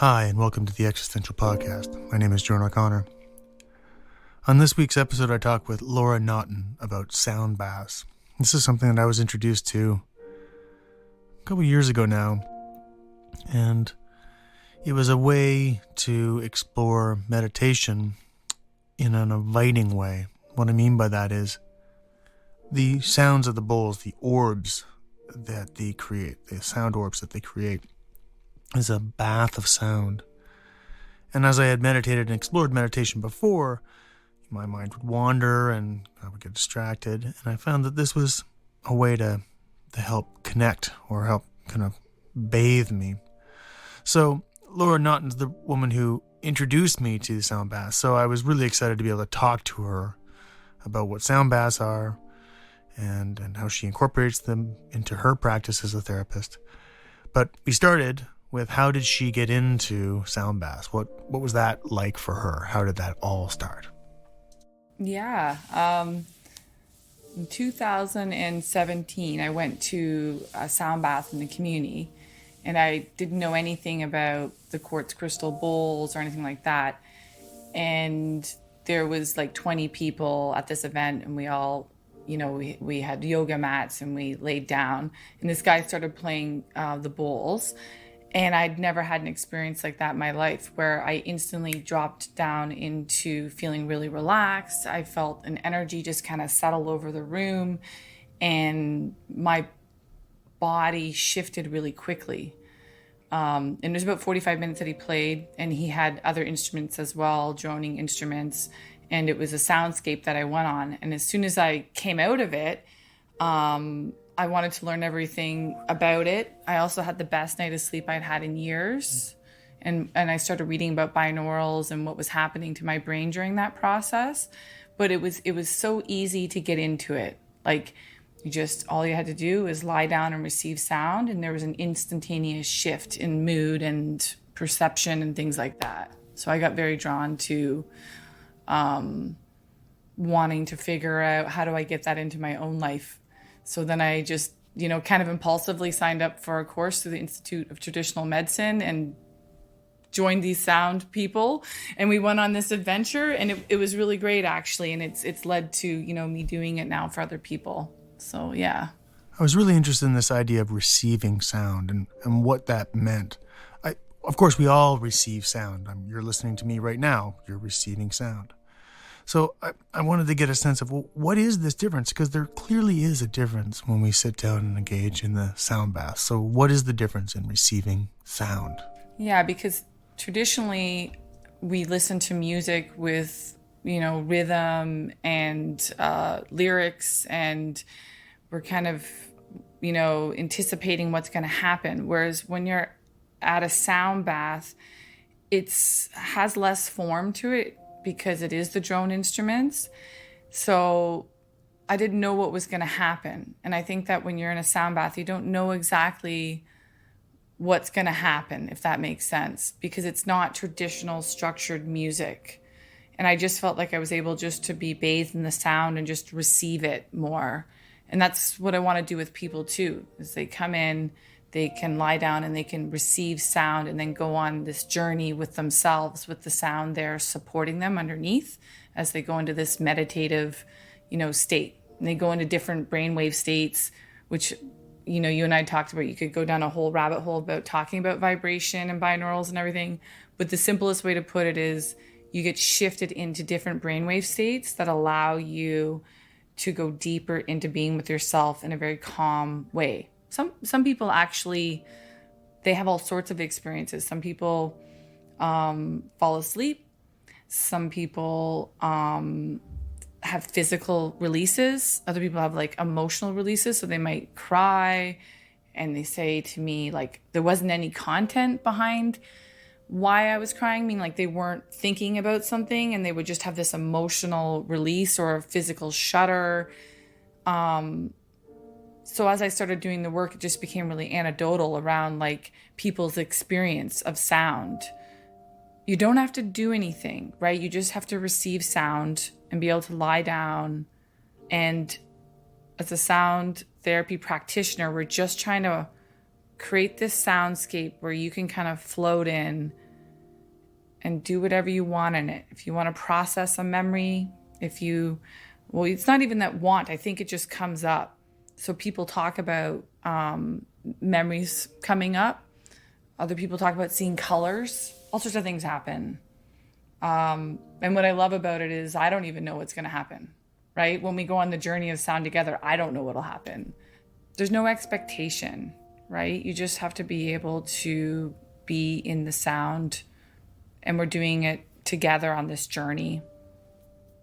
Hi, and welcome to the Existential Podcast. My name is Jordan O'Connor. On this week's episode, I talk with Laura Notton about sound baths. This is something that I was introduced to a couple years ago now, and it was a way to explore meditation in an inviting way. What I mean by that is the sounds of the bowls, the orbs that they create, the sound orbs that they create, is a bath of sound. And as I had meditated and explored meditation before, my mind would wander and I would get distracted. And I found that this was a way to help connect or help kind of bathe me. So Laura Notton's the woman who introduced me to the sound baths. So I was really excited to be able to talk to her about what sound baths are and how she incorporates them into her practice as a therapist. But we started with how did she get into sound baths? What was that like for her? How did that all start? Yeah. In 2017, I went to a sound bath in the community, and I didn't know anything about the quartz crystal bowls or anything like that. And there was like 20 people at this event, and we all, we had yoga mats and we laid down, and this guy started playing the bowls. And I'd never had an experience like that in my life where I instantly dropped down into feeling really relaxed. I felt an energy just kind of settle over the room, and my body shifted really quickly. And it was about 45 minutes that he played, and he had other instruments as well, droning instruments. And it was a soundscape that I went on. And as soon as I came out of it, I wanted to learn everything about it. I also had the best night of sleep I'd had in years. And I started reading about binaurals and what was happening to my brain during that process. But it was so easy to get into it. Like, all you had to do was lie down and receive sound, and there was an instantaneous shift in mood and perception and things like that. So I got very drawn to wanting to figure out, how do I get that into my own life? So then I just, kind of impulsively signed up for a course through the Institute of Traditional Medicine and joined these sound people. And we went on this adventure, and it was really great, actually. And it's led to, me doing it now for other people. So, yeah. I was really interested in this idea of receiving sound and what that meant. Of course, we all receive sound. You're listening to me right now. You're receiving sound. So I wanted to get a sense of, what is this difference? Because there clearly is a difference when we sit down and engage in the sound bath. So what is the difference in receiving sound? Yeah, because traditionally we listen to music with, rhythm and lyrics, and we're kind of, anticipating what's going to happen. Whereas when you're at a sound bath, it has less form to it, because it is the drone instruments. So I didn't know what was going to happen. And I think that when you're in a sound bath, you don't know exactly what's going to happen, if that makes sense, because it's not traditional structured music. And I just felt like I was able just to be bathed in the sound and just receive it more. And that's what I want to do with people too, is they come in, they can lie down and they can receive sound and then go on this journey with themselves, with the sound there supporting them underneath as they go into this meditative, state. And they go into different brainwave states, which, you and I talked about. You could go down a whole rabbit hole about talking about vibration and binaurals and everything. But the simplest way to put it is you get shifted into different brainwave states that allow you to go deeper into being with yourself in a very calm way. Some people actually, they have all sorts of experiences. Some people fall asleep. Some people have physical releases. Other people have like emotional releases. So they might cry, and they say to me, like, there wasn't any content behind why I was crying, meaning like they weren't thinking about something, and they would just have this emotional release or a physical shudder. So as I started doing the work, it just became really anecdotal around like people's experience of sound. You don't have to do anything, right? You just have to receive sound and be able to lie down. And as a sound therapy practitioner, we're just trying to create this soundscape where you can kind of float in and do whatever you want in it. If you want to process a memory, it's not even that want, I think it just comes up. So people talk about memories coming up. Other people talk about seeing colors. All sorts of things happen. And what I love about it is I don't even know what's going to happen, right? When we go on the journey of sound together, I don't know what'll happen. There's no expectation, right? You just have to be able to be in the sound, and we're doing it together on this journey.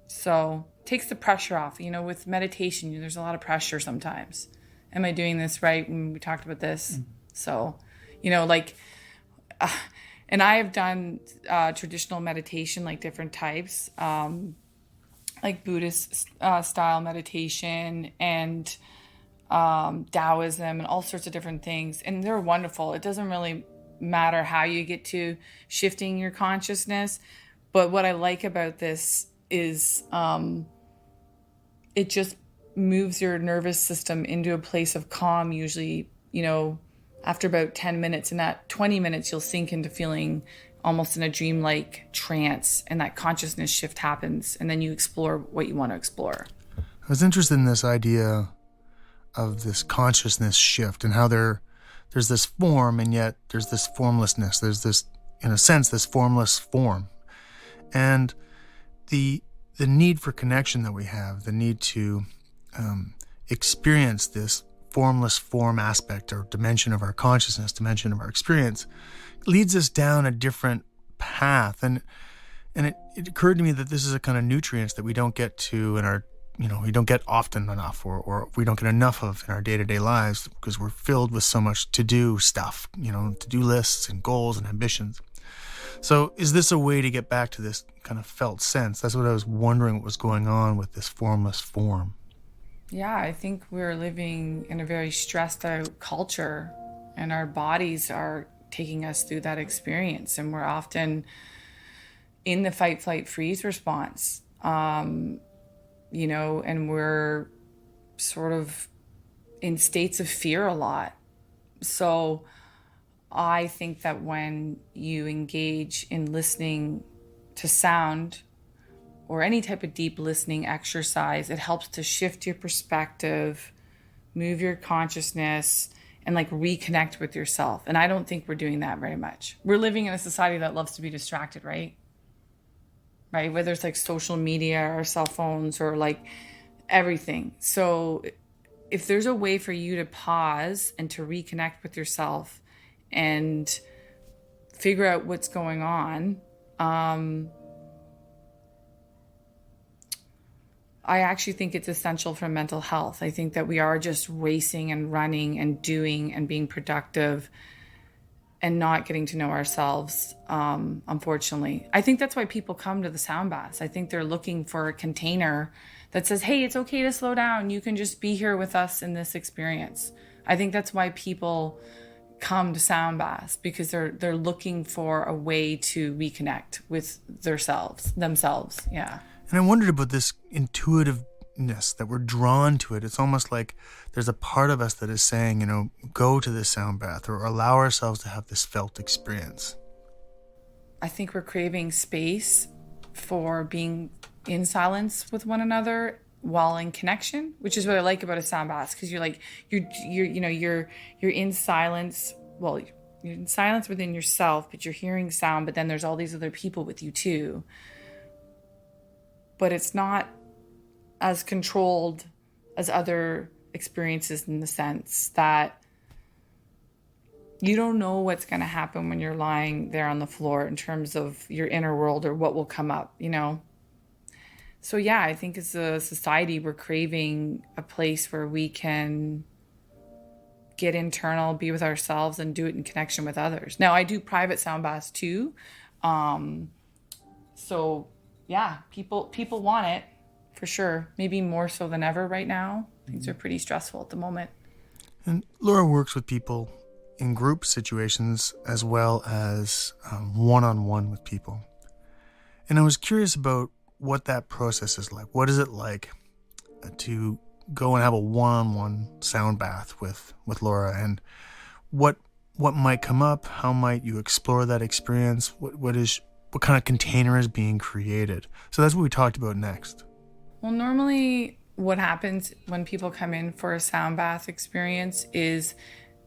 So it takes the pressure off. With meditation, there's a lot of pressure sometimes. Am I doing this right? When we talked about this. So, and I have done traditional meditation, like different types, like Buddhist style meditation and Taoism and all sorts of different things. And they're wonderful. It doesn't really matter how you get to shifting your consciousness. But what I like about this is it just moves your nervous system into a place of calm, usually, after about 10 minutes. In that 20 minutes, you'll sink into feeling almost in a dreamlike trance, and that consciousness shift happens, and then you explore what you want to explore. I was interested in this idea of this consciousness shift and how there's this form, and yet there's this formlessness. There's this, in a sense, this formless form. And the need for connection that we have, the need to experience this formless form aspect or dimension of our consciousness, dimension of our experience, leads us down a different path. And it occurred to me that this is a kind of nutrients that we don't get to in our, we don't get often enough, or we don't get enough of in our day-to-day lives, because we're filled with so much to-do stuff, to-do lists and goals and ambitions. So is this a way to get back to this kind of felt sense? That's what I was wondering, what was going on with this formless form. Yeah, I think we're living in a very stressed out culture, and our bodies are taking us through that experience, and we're often in the fight, flight, freeze response, and we're sort of in states of fear a lot. So I think that when you engage in listening to sound or any type of deep listening exercise, it helps to shift your perspective, move your consciousness, and reconnect with yourself. And I don't think we're doing that very much. We're living in a society that loves to be distracted, right? Right? Whether it's social media or cell phones or everything. So if there's a way for you to pause and to reconnect with yourself and figure out what's going on, I actually think it's essential for mental health. I think that we are just racing and running and doing and being productive and not getting to know ourselves, unfortunately. I think that's why people come to the sound baths. I think they're looking for a container that says, hey, it's okay to slow down. You can just be here with us in this experience. I think that's why people come to sound baths, because they're looking for a way to reconnect with themselves. Yeah. And I wondered about this intuitiveness, that we're drawn to it. It's almost like there's a part of us that is saying, go to this sound bath or allow ourselves to have this felt experience. I think we're craving space for being in silence with one another while in connection, which is what I like about a sound bath, because you're in silence. Well, you're in silence within yourself, but you're hearing sound, but then there's all these other people with you too. But it's not as controlled as other experiences, in the sense that you don't know what's going to happen when you're lying there on the floor in terms of your inner world or what will come up, So yeah, I think as a society, we're craving a place where we can get internal, be with ourselves, and do it in connection with others. Now, I do private sound baths too. So yeah, people want it for sure. Maybe more so than ever right now. Things are pretty stressful at the moment. And Laura works with people in group situations as well as one-on-one with people. And I was curious about what that process is like. What is it like to go and have a one-on-one sound bath with Laura, and what might come up? How might you explore that experience? What is what kind of container is being created. So that's what we talked about next. Well, normally what happens when people come in for a sound bath experience is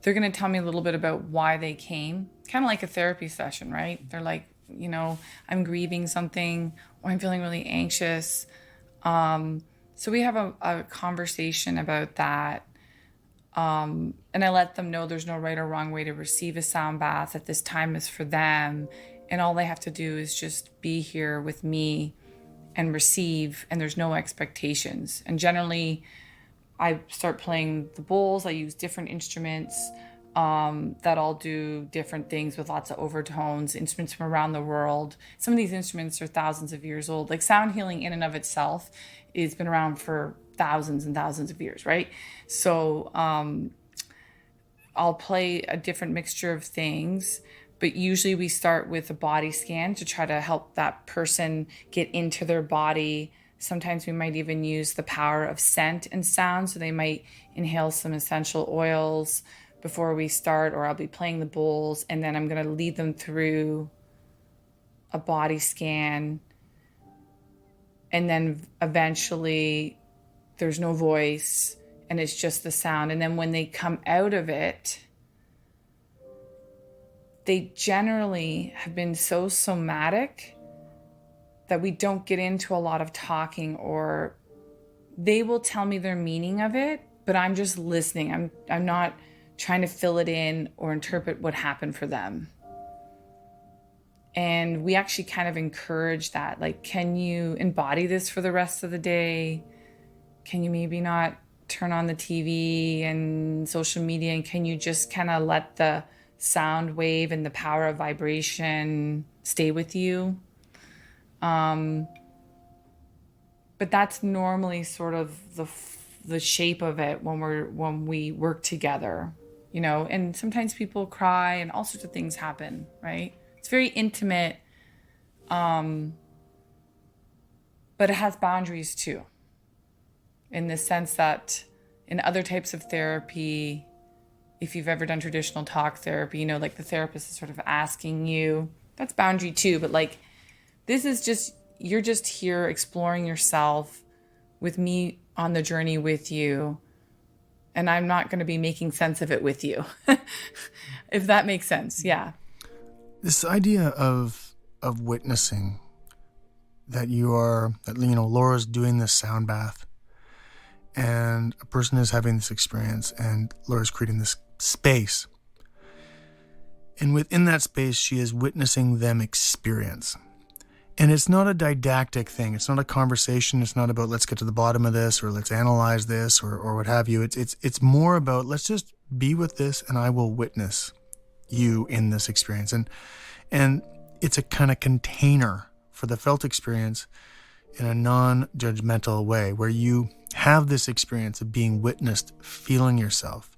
they're going to tell me a little bit about why they came, kind of like a therapy session, right? They're like, I'm grieving something, or I'm feeling really anxious. So we have a conversation about that. And I let them know there's no right or wrong way to receive a sound bath, that this time is for them. And all they have to do is just be here with me and receive, and there's no expectations. And generally, I start playing the bowls. I use different instruments that all do different things with lots of overtones, instruments from around the world. Some of these instruments are thousands of years old. Like sound healing in and of itself has been around for thousands and thousands of years, right? So I'll play a different mixture of things, but usually we start with a body scan to try to help that person get into their body. Sometimes we might even use the power of scent and sound. So they might inhale some essential oils before we start, or I'll be playing the bowls, and then I'm going to lead them through a body scan. And then eventually there's no voice and it's just the sound. And then when they come out of it, they generally have been so somatic that we don't get into a lot of talking, or they will tell me their meaning of it, but I'm just listening. I'm not trying to fill it in or interpret what happened for them. And we actually kind of encourage that. Like, can you embody this for the rest of the day? Can you maybe not turn on the TV and social media? And can you just kind of let the sound wave and the power of vibration stay with you? But that's normally sort of the shape of it when we work together, and sometimes people cry and all sorts of things happen, right? It's very intimate, but it has boundaries too, in the sense that in other types of therapy, if you've ever done traditional talk therapy, like the therapist is sort of asking you, that's boundary too. But like, this is just, you're just here exploring yourself with me on the journey with you. And I'm not going to be making sense of it with you, if that makes sense. Yeah. This idea of witnessing that Laura's doing this sound bath and a person is having this experience and Laura's creating this space. And within that space, she is witnessing them experience. And it's not a didactic thing. It's not a conversation. It's not about let's get to the bottom of this or let's analyze this or what have you. It's more about let's just be with this and I will witness you in this experience. And it's a kind of container for the felt experience in a non-judgmental way where you have this experience of being witnessed, feeling yourself.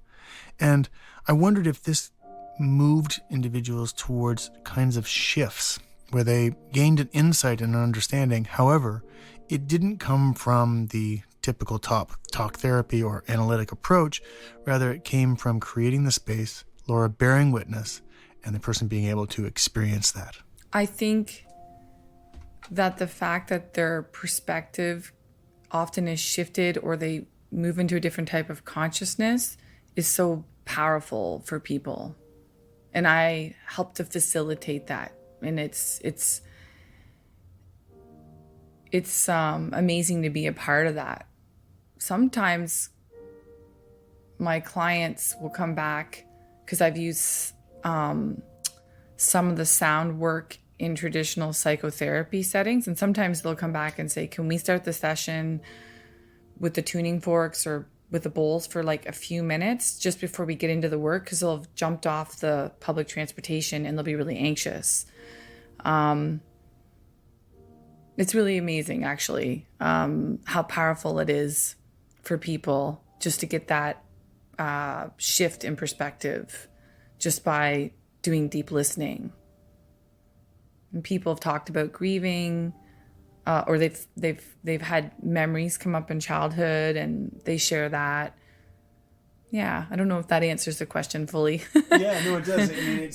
And I wondered if this moved individuals towards kinds of shifts where they gained an insight and an understanding. However, it didn't come from the typical talk therapy or analytic approach. Rather, it came from creating the space, Laura bearing witness, and the person being able to experience that. I think that the fact that their perspective often is shifted or they move into a different type of consciousness is so powerful for people. And I help to facilitate that. And it's amazing to be a part of that. Sometimes my clients will come back because I've used some of the sound work in traditional psychotherapy settings. And sometimes they'll come back and say, can we start the session with the tuning forks or with the bowls for like a few minutes just before we get into the work? Because they'll have jumped off the public transportation and they'll be really anxious. It's really amazing, actually, how powerful it is for people just to get that shift in perspective just by doing deep listening. And people have talked about grieving, or they've had memories come up in childhood, and they share that. Yeah, I don't know if that answers the question fully. Yeah, no, it does. I mean,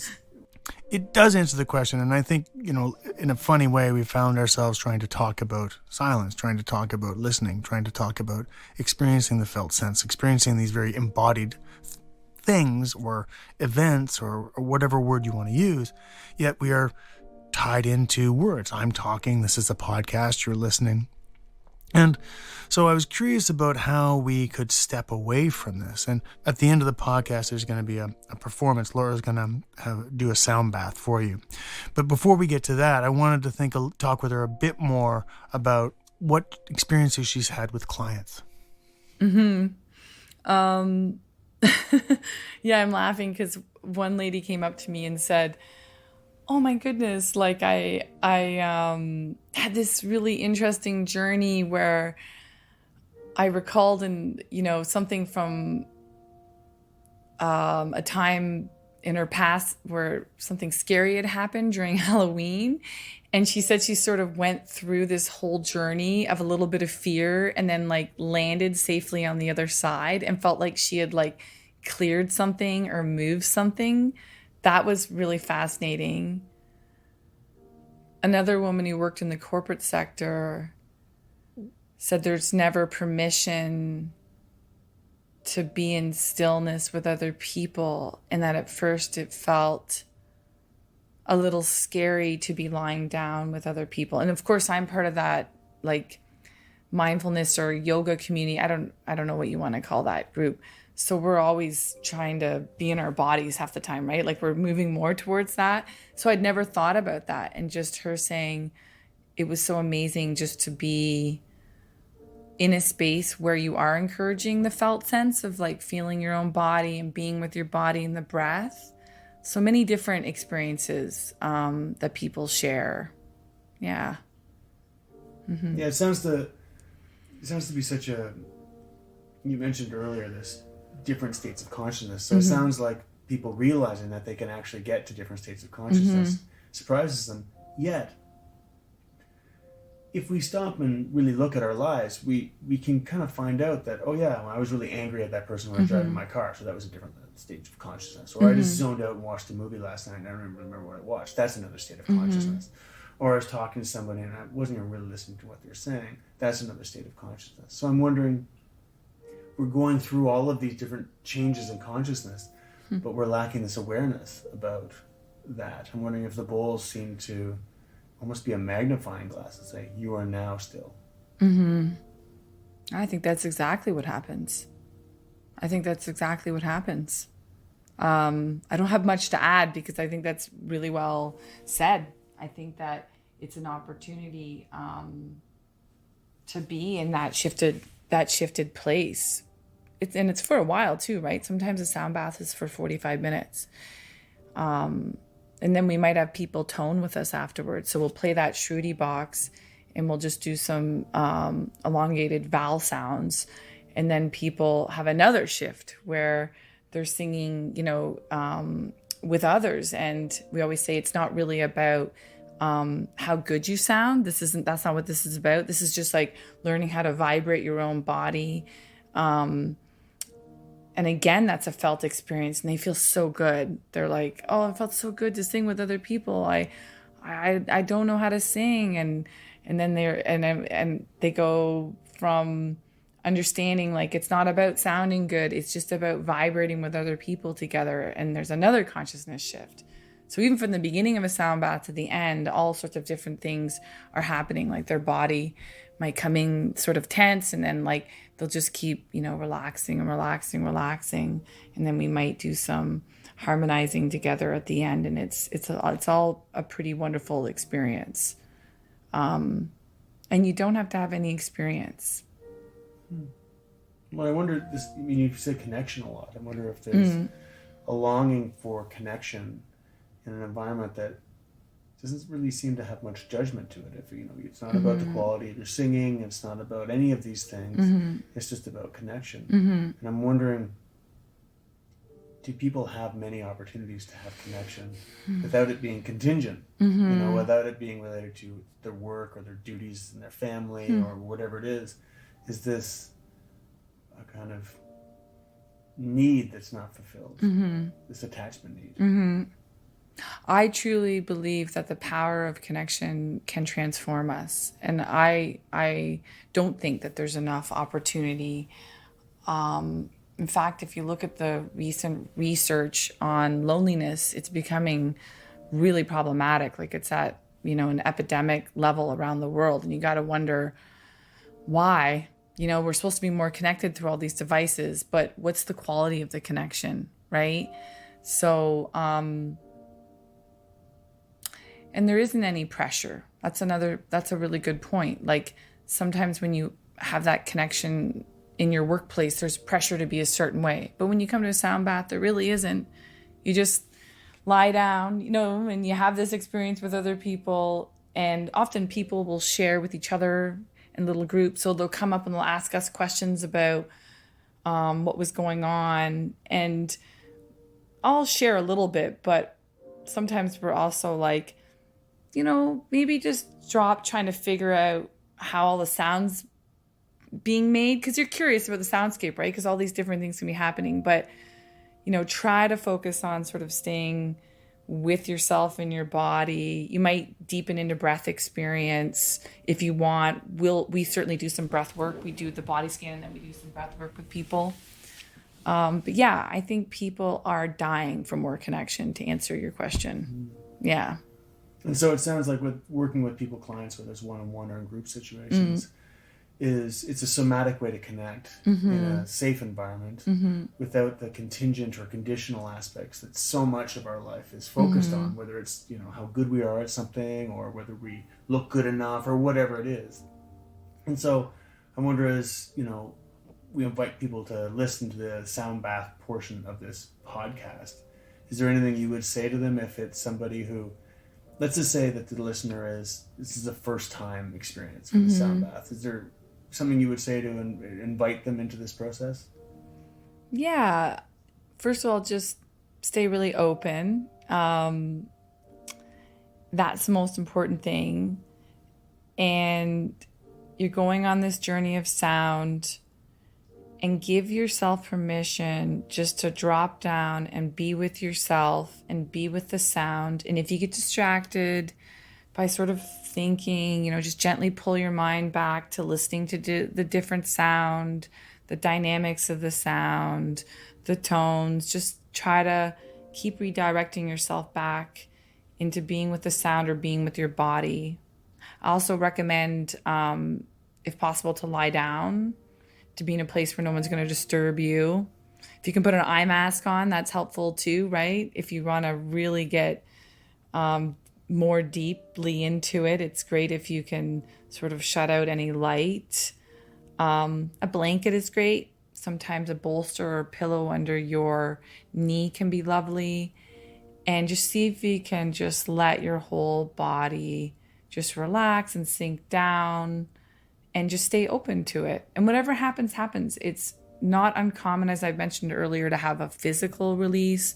it does answer the question. And I think, in a funny way, we found ourselves trying to talk about silence, trying to talk about listening, trying to talk about experiencing the felt sense, experiencing these very embodied things or events or whatever word you want to use. Yet we are tied into words. I'm talking. This is a podcast. You're listening. And so I was curious about how we could step away from this. And at the end of the podcast, there's going to be a performance. Laura's going to do a sound bath for you. But before we get to that, I wanted to talk with her a bit more about what experiences she's had with clients. Yeah, I'm laughing because one lady came up to me and said, "Oh my goodness, like I had this really interesting journey where I recalled something from a time in her past where something scary had happened during Halloween." And she said she sort of went through this whole journey of a little bit of fear and then like landed safely on the other side and felt like she had like cleared something or moved something. That was really fascinating. Another woman who worked in the corporate sector said there's never permission to be in stillness with other people, and that at first it felt a little scary to be lying down with other people. And of course, I'm part of that like mindfulness or yoga community. I don't know what you want to call that group. So we're always trying to be in our bodies half the time, right? Like we're moving more towards that. So I'd never thought about that. And just her saying it was so amazing just to be in a space where you are encouraging the felt sense of like feeling your own body and being with your body and the breath. So many different experiences that people share. Yeah. Mm-hmm. Yeah, it sounds to be such a, you mentioned earlier, this different states of consciousness. So it sounds like people realizing that they can actually get to different states of consciousness surprises them. Yet, if we stop and really look at our lives, we can kind of find out that, oh yeah, well, I was really angry at that person when I was driving my car, so that was a different state of consciousness. Or I just zoned out and watched a movie last night and I don't even remember what I watched. That's another state of consciousness. Or I was talking to somebody and I wasn't even really listening to what they were saying. That's another state of consciousness. So I'm wondering, we're going through all of these different changes in consciousness, but we're lacking this awareness about that. I'm wondering if the bowls seem to almost be a magnifying glass and say, you are now still. I think that's exactly what happens. I don't have much to add because I think that's really well said. I think that it's an opportunity to be in that shifted place. It's for a while too, right? Sometimes a sound bath is for 45 minutes. And then we might have people tone with us afterwards. So we'll play that Shruti box and we'll just do some elongated vowel sounds. And then people have another shift where they're singing, with others. And we always say it's not really about how good you sound. That's not what this is about. This is just like learning how to vibrate your own body. And again, that's a felt experience and they feel so good. They're like, oh, it felt so good to sing with other people. I don't know how to sing. And then they go from understanding like it's not about sounding good. It's just about vibrating with other people together. And there's another consciousness shift. So even from the beginning of a sound bath to the end, all sorts of different things are happening. Like their body might come in sort of tense and then like they'll just keep, relaxing and relaxing. And then we might do some harmonizing together at the end. And it's all a pretty wonderful experience. And you don't have to have any experience. Well, I wonder this, you said connection a lot. I wonder if there's a longing for connection in an environment that doesn't really seem to have much judgment to it. If it's not about the quality of your singing, it's not about any of these things. It's just about connection. And I'm wondering, do people have many opportunities to have connection without it being contingent? Without it being related to their work or their duties in their family or whatever it is? Is this a kind of need that's not fulfilled? This attachment need? I truly believe that the power of connection can transform us. And I don't think that there's enough opportunity. In fact, if you look at the recent research on loneliness, it's becoming really problematic. Like it's at, an epidemic level around the world. And you got to wonder why. We're supposed to be more connected through all these devices, but what's the quality of the connection, right? So, and there isn't any pressure. That's a really good point. Like sometimes when you have that connection in your workplace, there's pressure to be a certain way. But when you come to a sound bath, there really isn't. You just lie down, and you have this experience with other people. And often people will share with each other in little groups. So they'll come up and they'll ask us questions about what was going on. And I'll share a little bit, but sometimes we're also like, maybe just drop trying to figure out how all the sounds being made, because you're curious about the soundscape, right? Because all these different things can be happening. But, try to focus on sort of staying with yourself and your body. You might deepen into breath experience if you want. We certainly do some breath work. We do the body scan and then we do some breath work with people. But yeah, I think people are dying for more connection, to answer your question. Yeah. And so it sounds like with working with clients, whether it's one-on-one or in group situations, it's a somatic way to connect in a safe environment without the contingent or conditional aspects that so much of our life is focused on, whether it's, how good we are at something or whether we look good enough or whatever it is. And so I wonder, as, we invite people to listen to the sound bath portion of this podcast, is there anything you would say to them if it's somebody who, let's just say that the listener this is a first time experience for the sound bath. Is there something you would say to invite them into this process? Yeah. First of all, just stay really open. That's the most important thing. And you're going on this journey of sound, and give yourself permission just to drop down and be with yourself and be with the sound. And if you get distracted by sort of thinking, just gently pull your mind back to listening to the different sound, the dynamics of the sound, the tones. Just try to keep redirecting yourself back into being with the sound or being with your body. I also recommend, if possible, to lie down, to be in a place where no one's going to disturb you. If you can put an eye mask on, that's helpful too, right? If you want to really get more deeply into it, it's great if you can sort of shut out any light. A blanket is great. Sometimes a bolster or pillow under your knee can be lovely. And just see if you can just let your whole body just relax and sink down. And just stay open to it. And whatever happens, happens. It's not uncommon, as I mentioned earlier, to have a physical release,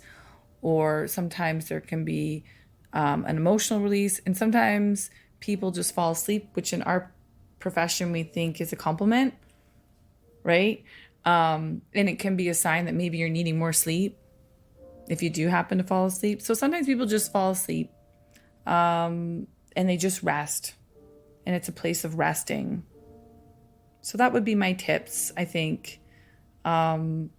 or sometimes there can be an emotional release. And sometimes people just fall asleep, which in our profession we think is a compliment, right? And it can be a sign that maybe you're needing more sleep if you do happen to fall asleep. So sometimes people just fall asleep and they just rest. And it's a place of resting. So that would be my tips, I think, to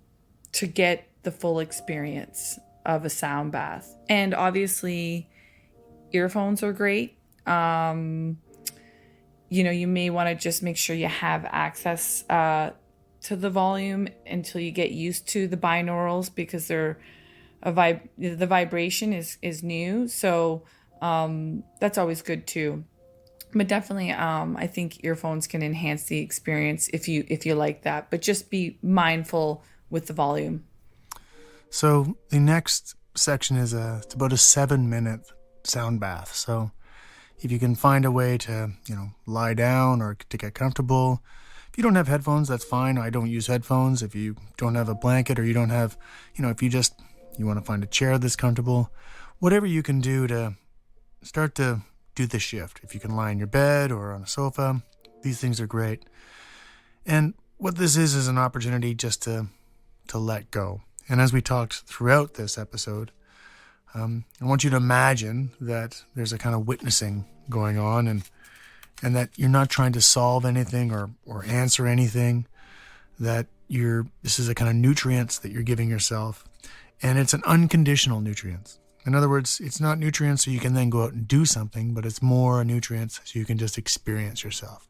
get the full experience of a sound bath. And obviously, earphones are great. You may want to just make sure you have access to the volume until you get used to the binaurals, because the vibration is new. So that's always good too. But definitely, I think earphones can enhance the experience if you like that. But just be mindful with the volume. So the next section is it's about a 7-minute sound bath. So if you can find a way to, lie down or to get comfortable. If you don't have headphones, that's fine. I don't use headphones. If you don't have a blanket, or you don't have, if you want to find a chair that's comfortable, whatever you can do to start to do the shift. If you can lie in your bed or on a sofa, these things are great. And what this is an opportunity just to let go. And as we talked throughout this episode, I want you to imagine that there's a kind of witnessing going on, and that you're not trying to solve anything or answer anything, that this is a kind of nutrients that you're giving yourself, and it's an unconditional nutrients. In other words, it's not nutrients so you can then go out and do something, but it's more nutrients so you can just experience yourself.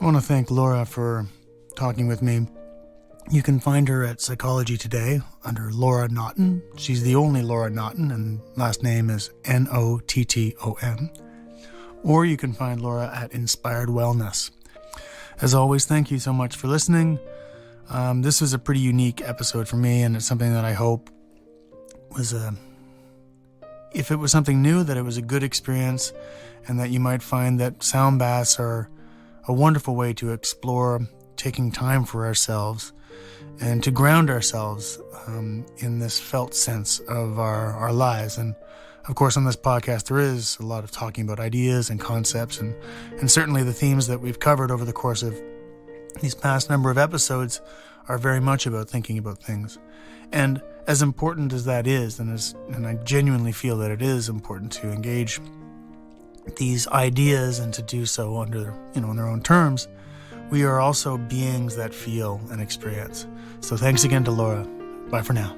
I want to thank Laura for talking with me. You can find her at Psychology Today under Laura Notton. She's the only Laura Notton, and last name is Notton. Or you can find Laura at Inspired Wellness. As always, thank you so much for listening. This was a pretty unique episode for me, and it's something that I hope was if it was something new, that it was a good experience, and that you might find that sound baths are a wonderful way to explore taking time for ourselves and to ground ourselves in this felt sense of our lives. And of course, on this podcast, there is a lot of talking about ideas and concepts, and certainly the themes that we've covered over the course of these past number of episodes are very much about thinking about things. And as important as that is, and I genuinely feel that it is important to engage these ideas and to do so under, on their own terms, we are also beings that feel and experience. So thanks again to Laura. Bye for now.